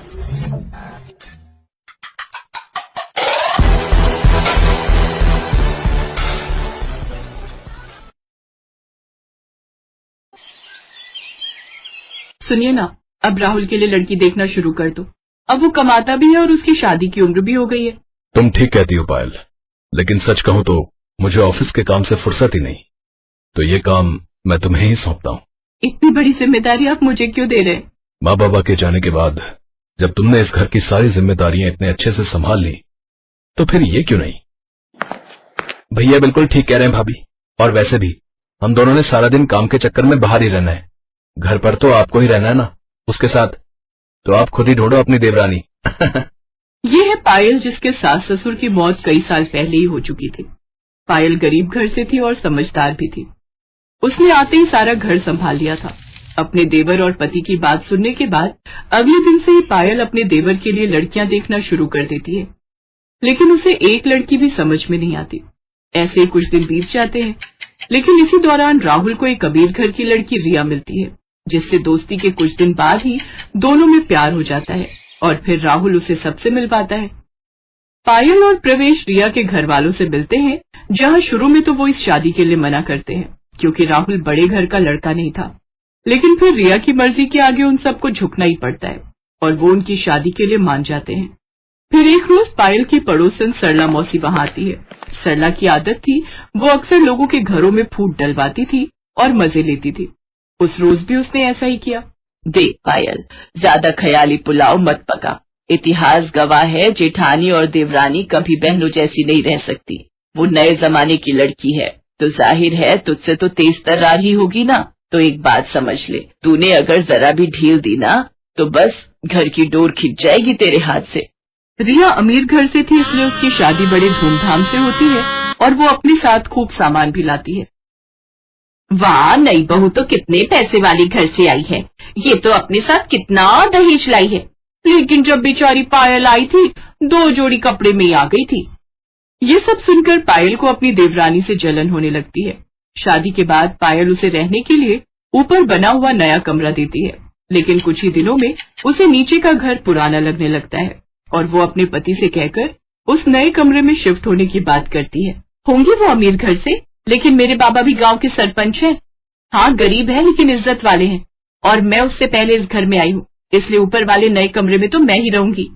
सुनिए ना, अब राहुल के लिए लड़की देखना शुरू कर दो। अब वो कमाता भी है और उसकी शादी की उम्र भी हो गई है। तुम ठीक कहती हो पायल, लेकिन सच कहूं तो मुझे ऑफिस के काम से फुर्सत ही नहीं, तो ये काम मैं तुम्हें ही सौंपता हूँ। इतनी बड़ी जिम्मेदारी आप मुझे क्यों दे रहे हैं? माँ बाबा के जाने के बाद जब तुमने इस घर की सारी जिम्मेदारियां इतने अच्छे से संभाल ली, तो फिर ये क्यों नहीं? भैया बिल्कुल ठीक कह रहे हैं भाभी। और वैसे भी हम दोनों ने सारा दिन काम के चक्कर में बाहर ही रहना है, घर पर तो आपको ही रहना है ना उसके साथ, तो आप खुद ही ढूंढो अपनी देवरानी। ये है पायल, जिसके सास ससुर की मौत कई साल पहले ही हो चुकी थी। पायल गरीब घर से थी और समझदार भी थी। उसने आते ही सारा घर संभाल लिया था। अपने देवर और पति की बात सुनने के बाद अगले दिन से ही पायल अपने देवर के लिए लड़कियां देखना शुरू कर देती है, लेकिन उसे एक लड़की भी समझ में नहीं आती। ऐसे ही कुछ दिन बीत जाते हैं, लेकिन इसी दौरान राहुल को एक अमीर घर की लड़की रिया मिलती है, जिससे दोस्ती के कुछ दिन बाद ही दोनों में प्यार हो जाता है और फिर राहुल उसे सबसे मिलवाता है। पायल और प्रवेश रिया के घर वालों से मिलते हैं, जहां शुरू में तो वो इस शादी के लिए मना करते हैं, क्योंकि राहुल बड़े घर का लड़का नहीं था। लेकिन फिर रिया की मर्जी के आगे उन सबको झुकना ही पड़ता है और वो उनकी शादी के लिए मान जाते हैं। फिर एक रोज पायल की पड़ोसन सरला मौसी वहां आती है। सरला की आदत थी, वो अक्सर लोगों के घरों में फूट डलवाती थी और मजे लेती थी। उस रोज भी उसने ऐसा ही किया। देख पायल, ज्यादा ख्याली पुलाव मत पका। इतिहास गवाह है, जेठानी और देवरानी कभी बहनों जैसी नहीं रह सकती। वो नए जमाने की लड़की है, तो जाहिर है तुझसे तो तेज तर्रार ही होगी ना। तो एक बात समझ ले, तूने अगर जरा भी ढील दी ना, तो बस घर की डोर खिंच जाएगी तेरे हाथ से। रिया अमीर घर से थी, इसलिए उसकी शादी बड़े धूमधाम से होती है और वो अपने साथ खूब सामान भी लाती है। वाह, नई बहू तो कितने पैसे वाली घर से आई है। ये तो अपने साथ कितना दहेज लाई है। लेकिन जब बेचारी पायल आई थी, 2 जोड़ी कपड़े में ही आ गई थी। ये सब सुनकर पायल को अपनी देवरानी से जलन होने लगती है। शादी के बाद पायल उसे रहने के लिए ऊपर बना हुआ नया कमरा देती है, लेकिन कुछ ही दिनों में उसे नीचे का घर पुराना लगने लगता है और वो अपने पति से कहकर उस नए कमरे में शिफ्ट होने की बात करती है। होंगे वो अमीर घर से, लेकिन मेरे बाबा भी गांव के सरपंच हैं। हाँ, गरीब है लेकिन इज्जत वाले हैं, और मैं उससे पहले इस घर में आई हूँ, इसलिए ऊपर वाले नए कमरे में तो मैं ही रहूंगी।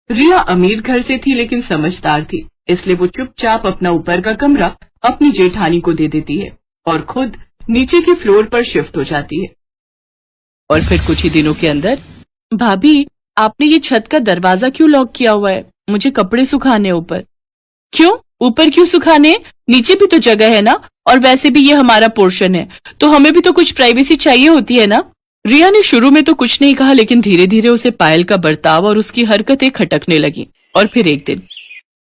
रिया अमीर घर से थी लेकिन समझदार थी, इसलिए वो चुपचाप अपना ऊपर का कमरा अपनी जेठानी को दे देती है और खुद नीचे के फ्लोर पर शिफ्ट हो जाती है। और फिर कुछ ही दिनों के अंदर, भाभी आपने ये छत का दरवाजा क्यों लॉक किया हुआ है? मुझे कपड़े सुखाने ऊपर। क्यों? ऊपर क्यों सुखाने? नीचे भी तो जगह है ना, और वैसे भी ये हमारा पोर्शन है, तो हमें भी तो कुछ प्राइवेसी चाहिए होती है ना। रिया ने शुरू में तो कुछ नहीं कहा, लेकिन धीरे धीरे उसे पायल का बर्ताव और उसकी हरकतें खटकने लगी। और फिर एक दिन,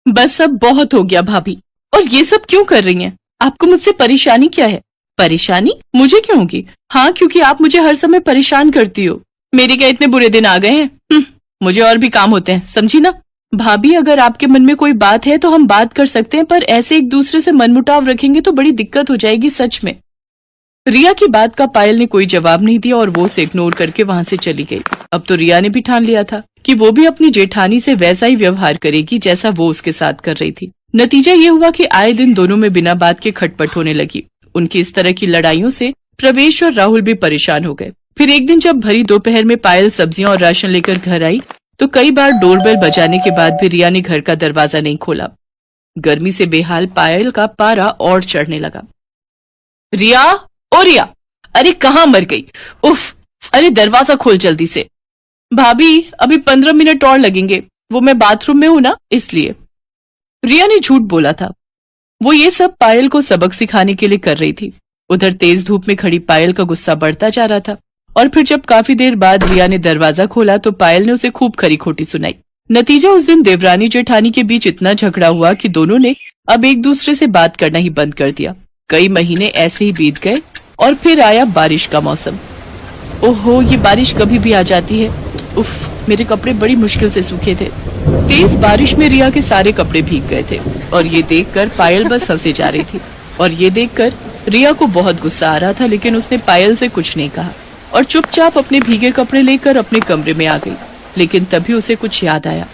बस अब बहुत हो गया भाभी, और ये सब क्यों कर रही हैं? आपको मुझसे परेशानी क्या है? परेशानी मुझे क्यों होगी? हाँ, क्योंकि आप मुझे हर समय परेशान करती हो। मेरे क्या इतने बुरे दिन आ गए हैं? मुझे और भी काम होते हैं, समझी ना। भाभी, अगर आपके मन में कोई बात है तो हम बात कर सकते हैं, पर ऐसे एक दूसरे से मनमुटाव रखेंगे तो बड़ी दिक्कत हो जाएगी सच में। रिया की बात का पायल ने कोई जवाब नहीं दिया और वो उसे इग्नोर करके वहां से चली गई। अब तो रिया ने भी ठान लिया था कि वो भी अपनी जेठानी से वैसा ही व्यवहार करेगी जैसा वो उसके साथ कर रही थी। नतीजा ये हुआ कि आए दिन दोनों में बिना बात के खटपट होने लगी। उनकी इस तरह की लड़ाइयों से प्रवेश और राहुल भी परेशान हो गए। फिर एक दिन जब भरी दोपहर में पायल सब्जियां और राशन लेकर घर आई, तो कई बार डोरबेल बजाने के बाद भी रिया ने घर का दरवाजा नहीं खोला। गर्मी से बेहाल पायल का पारा और चढ़ने लगा। रिया, ओ रिया, अरे कहाँ मर गई? उफ, अरे दरवाजा खोल जल्दी से। भाभी, अभी 15 मिनट और लगेंगे, वो मैं बाथरूम में हूं ना, इसलिए। रिया ने झूठ बोला था। वो ये सब पायल को सबक सिखाने के लिए कर रही थी। उधर तेज धूप में खड़ी पायल का गुस्सा बढ़ता जा रहा था। और फिर जब काफी देर बाद रिया ने दरवाजा खोला तो पायल ने उसे खूब खरी खोटी सुनाई। नतीजा, उस दिन देवरानी जेठानी के बीच इतना झगड़ा हुआ कि दोनों ने अब एक दूसरे से बात करना ही बंद कर दिया। कई महीने ऐसे ही बीत गए और फिर आया बारिश का मौसम। ओहो, ये बारिश कभी भी आ जाती है। उफ, मेरे कपड़े बड़ी मुश्किल से सूखे थे। तेज बारिश में रिया के सारे कपड़े भीग गए थे और ये देखकर पायल बस हंसे जा रही थी। और ये देखकर रिया को बहुत गुस्सा आ रहा था, लेकिन उसने पायल से कुछ नहीं कहा और चुपचाप अपने भीगे कपड़े लेकर अपने कमरे में आ गई। लेकिन तभी उसे कुछ याद आया।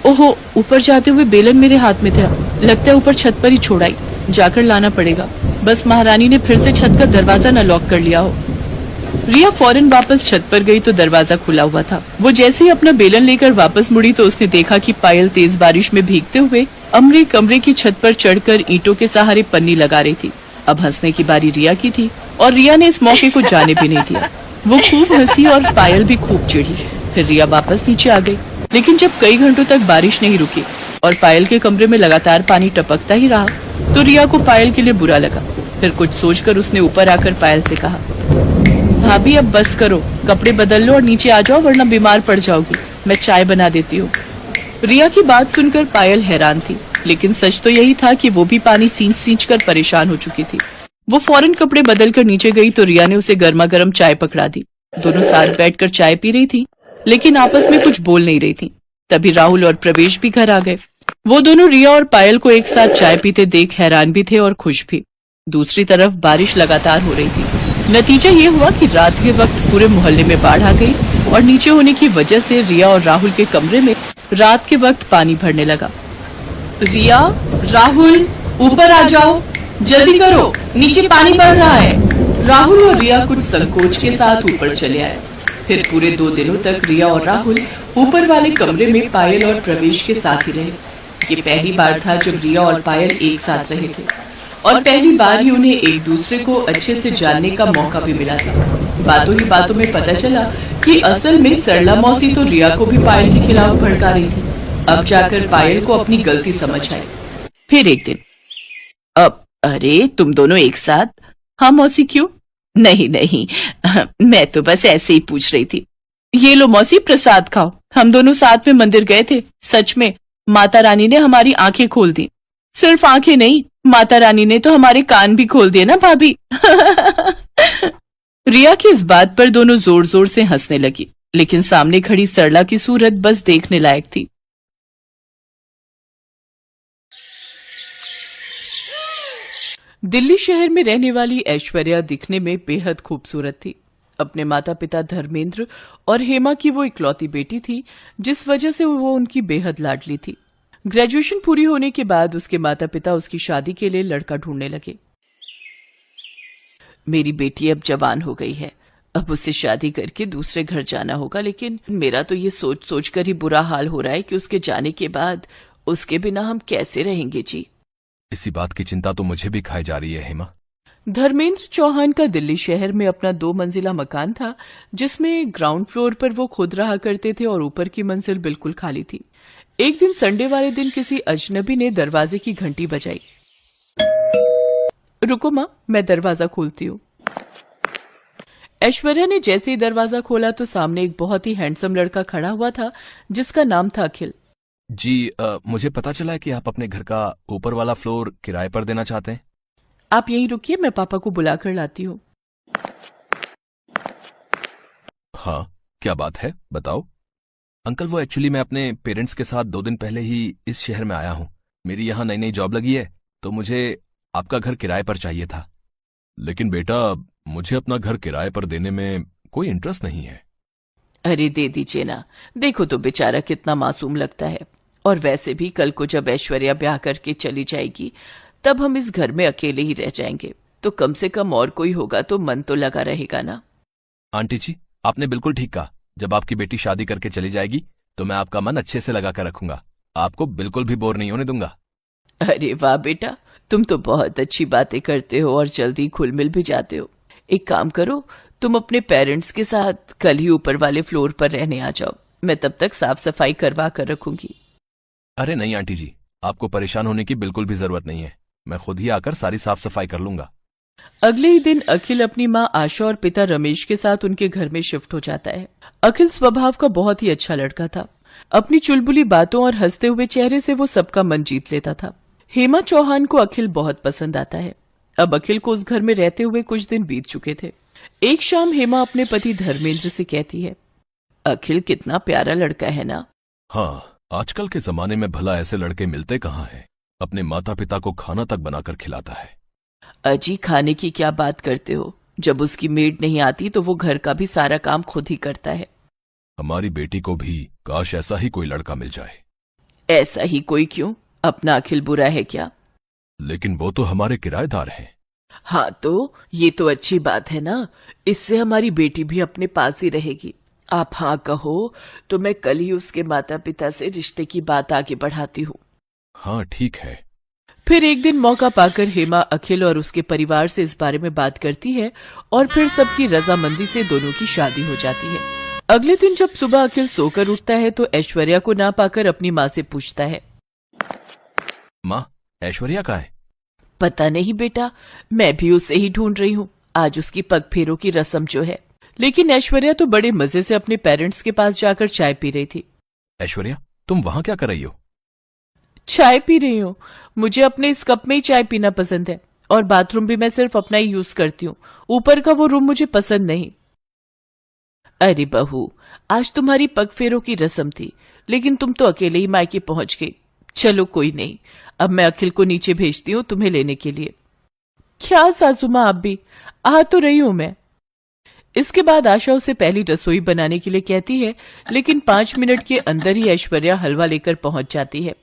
ओहो, ऊपर जाते हुए बेलन मेरे हाथ में था। लगता है ऊपर छत पर ही छोड़ आई, जाकर लाना पड़ेगा। बस महारानी ने फिर से छत का दरवाजा न लॉक कर लिया हो। रिया फौरन वापस छत पर गई तो दरवाजा खुला हुआ था। वो जैसे ही अपना बेलन लेकर वापस मुड़ी तो उसने देखा कि पायल तेज बारिश में भीगते हुए अमरे कमरे की छत पर चढ़कर ईंटों के सहारे पन्नी लगा रही थी। अब हंसने की बारी रिया की थी और रिया ने इस मौके को जाने भी नहीं दिया। वो खूब हंसी और पायल भी खूब चिढ़ी। फिर रिया वापस नीचे आ गई, लेकिन जब कई घंटों तक बारिश नहीं रुकी और पायल के कमरे में लगातार पानी टपकता ही रहा तो रिया को पायल के लिए बुरा लगा। फिर कुछ सोचकर उसने ऊपर आकर पायल से कहा, भाभी अब बस करो, कपड़े बदल लो और नीचे आ जाओ वरना बीमार पड़ जाओगी। मैं चाय बना देती हूँ। रिया की बात सुनकर पायल हैरान थी, लेकिन सच तो यही था कि वो भी पानी सींच कर परेशान हो चुकी थी। वो फौरन कपड़े बदल कर नीचे गई तो रिया ने उसे गर्मा गर्म चाय पकड़ा दी। दोनों साथ बैठकर चाय पी रही थी, लेकिन आपस में कुछ बोल नहीं रही थी। तभी राहुल और प्रवेश भी घर आ गए। वो दोनों रिया और पायल को एक साथ चाय पीते देख हैरान भी थे और खुश भी। दूसरी तरफ बारिश लगातार हो रही थी। नतीजा ये हुआ कि रात के वक्त पूरे मोहल्ले में बाढ़ आ गई और नीचे होने की वजह से रिया और राहुल के कमरे में रात के वक्त पानी भरने लगा। रिया, राहुल, ऊपर आ जाओ, जल्दी करो, नीचे पानी भर रहा है। राहुल और रिया कुछ संकोच के साथ ऊपर चले आए। फिर पूरे 2 दिनों तक रिया और राहुल ऊपर वाले कमरे में पायल और प्रवेश के साथ ही रहे। ये पहली बार था जब रिया और पायल एक साथ रहे थे और पहली बार ही उन्हें एक दूसरे को अच्छे से जानने का मौका भी मिला था। बातों ही बातों में पता चला कि असल में सरला मौसी तो रिया को भी पायल के खिलाफ भड़का रही थी। अब जाकर पायल को अपनी गलती समझ आई। फिर एक दिन, अब अरे तुम दोनों एक साथ? हाँ मौसी, क्यों? नहीं नहीं, मैं तो बस ऐसे ही पूछ रही थी। ये लो मौसी, प्रसाद खाओ। हम दोनों साथ में मंदिर गए थे। सच में माता रानी ने हमारी आंखें खोल दी। सिर्फ आंखें नहीं, माता रानी ने तो हमारे कान भी खोल दिए ना भाभी। रिया की इस बात पर दोनों जोर जोर से हंसने लगी, लेकिन सामने खड़ी सरला की सूरत बस देखने लायक थी। दिल्ली शहर में रहने वाली ऐश्वर्या दिखने में बेहद खूबसूरत थी। अपने माता पिता धर्मेंद्र और हेमा की वो इकलौती बेटी थी, जिस वजह से वो उनकी बेहद लाडली थी। ग्रेजुएशन पूरी होने के बाद उसके माता पिता उसकी शादी के लिए लड़का ढूंढने लगे। मेरी बेटी अब जवान हो गई है, अब उससे शादी करके दूसरे घर जाना होगा, लेकिन मेरा तो ये सोच सोच कर ही बुरा हाल हो रहा है कि उसके जाने के बाद उसके बिना हम कैसे रहेंगे जी। इसी बात की चिंता तो मुझे भी खाई जा रही है हेमा। धर्मेंद्र चौहान का दिल्ली शहर में अपना 2 मंजिला मकान था, जिसमें ग्राउंड फ्लोर पर वो खुद रहा करते थे और ऊपर की मंजिल बिल्कुल खाली थी। एक दिन संडे वाले दिन किसी अजनबी ने दरवाजे की घंटी बजाई। रुको माँ, मैं दरवाजा खोलती हूँ। ऐश्वर्या ने जैसे ही दरवाजा खोला तो सामने एक बहुत ही हैंडसम लड़का खड़ा हुआ था, जिसका नाम था अखिल। जी, मुझे पता चला है कि आप अपने घर का ऊपर वाला फ्लोर किराए पर देना चाहते हैं। आप यहीं रुकिए, मैं पापा को बुलाकर लाती हूँ। हाँ, क्या बात है, बताओ। अंकल, वो एक्चुअली मैं अपने पेरेंट्स के साथ 2 दिन पहले ही इस शहर में आया हूँ। मेरी यहाँ नई नई जॉब लगी है, तो मुझे आपका घर किराए पर चाहिए था। लेकिन बेटा, मुझे अपना घर किराए पर देने में कोई इंटरेस्ट नहीं है। अरे दे दीजिए ना, देखो तो बेचारा कितना मासूम लगता है। और वैसे भी कल को जब ऐश्वर्या ब्याह करके चली जाएगी तब हम इस घर में अकेले ही रह जाएंगे, तो कम से कम और कोई होगा तो मन तो लगा रहेगा ना। आंटी जी, आपने बिल्कुल ठीक कहा। जब आपकी बेटी शादी करके चली जाएगी तो मैं आपका मन अच्छे से लगा कर रखूंगा, आपको बिल्कुल भी बोर नहीं होने दूंगा। अरे वाह बेटा, तुम तो बहुत अच्छी बातें करते हो और जल्दी खुल मिल भी जाते हो। एक काम करो, तुम अपने पेरेंट्स के साथ कल ही ऊपर वाले फ्लोर पर रहने आ जाओ। मैं तब तक साफ सफाई करवा कर रखूंगी। अरे नहीं आंटी जी, आपको परेशान होने की बिल्कुल भी जरूरत नहीं है। मैं खुद ही आकर सारी साफ सफाई कर लूंगा। अगले ही दिन अखिल अपनी माँ आशा और पिता रमेश के साथ उनके घर में शिफ्ट हो जाता है। अखिल स्वभाव का बहुत ही अच्छा लड़का था। अपनी चुलबुली बातों और हंसते हुए चेहरे से वो सबका मन जीत लेता था। हेमा चौहान को अखिल बहुत पसंद आता है। अब अखिल को उस घर में रहते हुए कुछ दिन बीत चुके थे। एक शाम हेमा अपने पति धर्मेंद्र से कहती है, अखिल कितना प्यारा लड़का है ना। हाँ, आजकल के जमाने में भला ऐसे लड़के मिलते कहाँ हैं। अपने माता पिता को खाना तक बनाकर खिलाता है। अजी, खाने की क्या बात करते हो, जब उसकी मेड नहीं आती तो वो घर का भी सारा काम खुद ही करता है। हमारी बेटी को भी काश ऐसा ही कोई लड़का मिल जाए। ऐसा ही कोई क्यों? अपना अखिल बुरा है क्या? लेकिन वो तो हमारे किराएदार हैं। हाँ तो ये तो अच्छी बात है ना, इससे हमारी बेटी भी अपने पास ही रहेगी। आप हाँ कहो तो मैं कल ही उसके माता पिता से रिश्ते की बात आगे बढ़ाती हूँ। हाँ ठीक है। फिर एक दिन मौका पाकर हेमा अखिल और उसके परिवार से इस बारे में बात करती है और फिर सबकी रजामंदी से दोनों की शादी हो जाती है। अगले दिन जब सुबह अखिल सोकर उठता है तो ऐश्वर्या को ना पाकर अपनी माँ से पूछता है, माँ, ऐश्वर्या कहाँ है? पता नहीं बेटा, मैं भी उसे ही ढूंढ रही हूँ। आज उसकी पग फेरों की रस्म जो है। लेकिन ऐश्वर्या तो बड़े मजे से अपने पेरेंट्स के पास जाकर चाय पी रही थी। ऐश्वर्या, तुम वहां क्या कर रही हो? चाय पी रही हूँ। मुझे अपने इस कप में ही चाय पीना पसंद है और बाथरूम भी मैं सिर्फ अपना ही यूज करती हूँ। ऊपर का वो रूम मुझे पसंद नहीं। अरे बहू, आज तुम्हारी पग फेरों की रस्म थी, लेकिन तुम तो अकेले ही मायके पहुंच गई। चलो कोई नहीं, अब मैं अखिल को नीचे भेजती हूँ तुम्हें लेने के लिए। क्या सासू माँ, आप भी आ तो रही हूं मैं। इसके बाद आशा उसे पहली रसोई बनाने के लिए कहती है, लेकिन 5 मिनट के अंदर ही ऐश्वर्या हलवा लेकर पहुंच जाती है।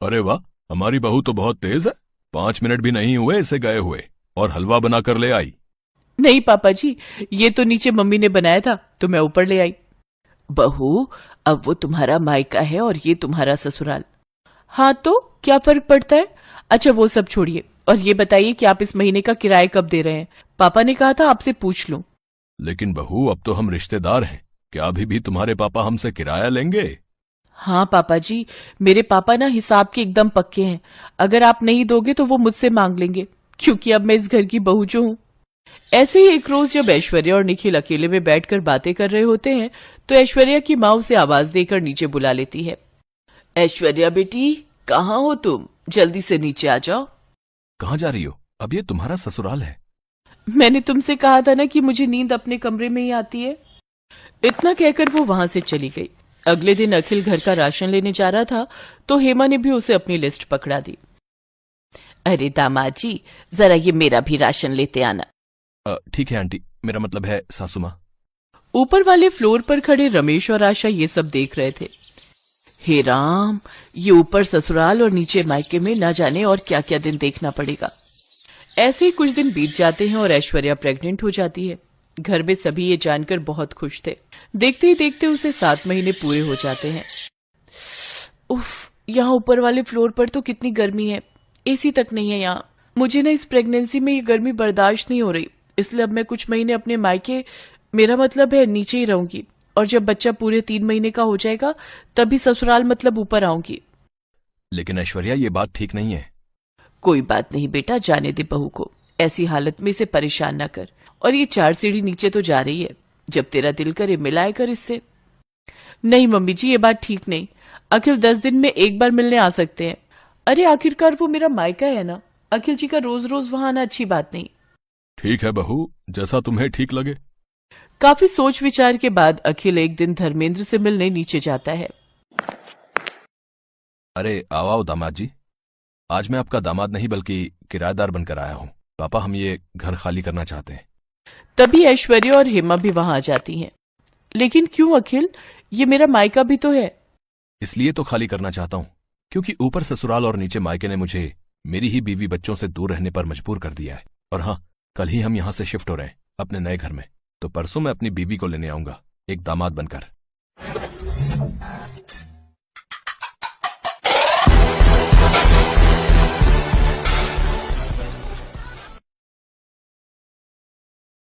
अरे वाह, हमारी बहू तो बहुत तेज है। 5 मिनट भी नहीं हुए इसे गए हुए और हलवा बनाकर ले आई। नहीं पापा जी, ये तो नीचे मम्मी ने बनाया था तो मैं ऊपर ले आई। बहू, अब वो तुम्हारा मायका है और ये तुम्हारा ससुराल। हाँ तो क्या फर्क पड़ता है? अच्छा वो सब छोड़िए और ये बताइए कि आप इस महीने का किराया कब दे रहे हैं? पापा ने कहा था आपसे पूछ लूं। लेकिन बहू, अब तो हम रिश्तेदार हैं, क्या अभी भी तुम्हारे पापा हमसे किराया लेंगे? हाँ पापा जी, मेरे पापा ना हिसाब के एकदम पक्के हैं। अगर आप नहीं दोगे तो वो मुझसे मांग लेंगे, क्योंकि अब मैं इस घर की बहू जो हूँ। ऐसे ही एक रोज जब ऐश्वर्या और निखिल अकेले में बैठकर बातें कर रहे होते हैं तो ऐश्वर्या की माँ उसे आवाज देकर नीचे बुला लेती है। ऐश्वर्या बेटी, कहाँ हो तुम? जल्दी से नीचे आ जाओ। कहाँ जा रही हो? अब ये तुम्हारा ससुराल है। मैंने तुमसे कहा था ना कि मुझे नींद अपने कमरे में ही आती है। इतना कहकर वो वहां से चली गई। अगले दिन अखिल घर का राशन लेने जा रहा था तो हेमा ने भी उसे अपनी लिस्ट पकड़ा दी। अरे दामाद जी, जरा ये मेरा भी राशन लेते आना। ठीक है आंटी, मेरा मतलब है सासू माँ। ऊपर वाले फ्लोर पर खड़े रमेश और आशा ये सब देख रहे थे। हे राम, ये ऊपर ससुराल और नीचे मायके में न जाने और क्या क्या दिन देखना पड़ेगा। ऐसे ही कुछ दिन बीत जाते हैं और ऐश्वर्या प्रेग्नेंट हो जाती है। घर में सभी ये जानकर बहुत खुश थे। देखते ही देखते उसे 7 महीने पूरे हो जाते हैं। उफ, यहाँ ऊपर वाले फ्लोर पर तो कितनी गर्मी है, एसी तक नहीं है यहाँ। मुझे ना इस प्रेगनेंसी में ये गर्मी बर्दाश्त नहीं हो रही, इसलिए अब मैं कुछ महीने अपने मायके, मेरा मतलब है नीचे ही रहूंगी, और जब बच्चा पूरे 3 महीने का हो जाएगा तभी ससुराल मतलब ऊपर आऊंगी। लेकिन ऐश्वर्या, ये बात ठीक नहीं है। कोई बात नहीं बेटा, जाने दे बहू को। ऐसी हालत में इसे परेशान न कर। और ये 4 सीढ़ी नीचे तो जा रही है, जब तेरा दिल करे मिलाए कर इससे। नहीं मम्मी जी, ये बात ठीक नहीं। अखिल 10 दिन में एक बार मिलने आ सकते हैं। अरे आखिरकार वो मेरा मायका है ना, अखिल जी का रोज रोज वहां आना अच्छी बात नहीं। ठीक है बहू, जैसा तुम्हें ठीक लगे। काफी सोच विचार के बाद अखिल एक दिन धर्मेंद्र से मिलने नीचे जाता है। अरे आओ दामाद जी, आज मैं आपका दामाद नहीं बल्कि किराएदार बनकर आया हूँ। पापा, हम ये घर खाली करना चाहते हैं। तभी ऐश्वर्या और हेमा भी वहां आ जाती हैं। लेकिन क्यों अखिल, ये मेरा मायका भी तो है। इसलिए तो खाली करना चाहता हूँ क्योंकि ऊपर ससुराल और नीचे मायके ने मुझे मेरी ही बीवी बच्चों से दूर रहने पर मजबूर कर दिया है। और हाँ, कल ही हम यहाँ से शिफ्ट हो रहे हैं अपने नए घर में, तो परसों मैं अपनी बीवी को लेने आऊंगा एक दामाद बनकर।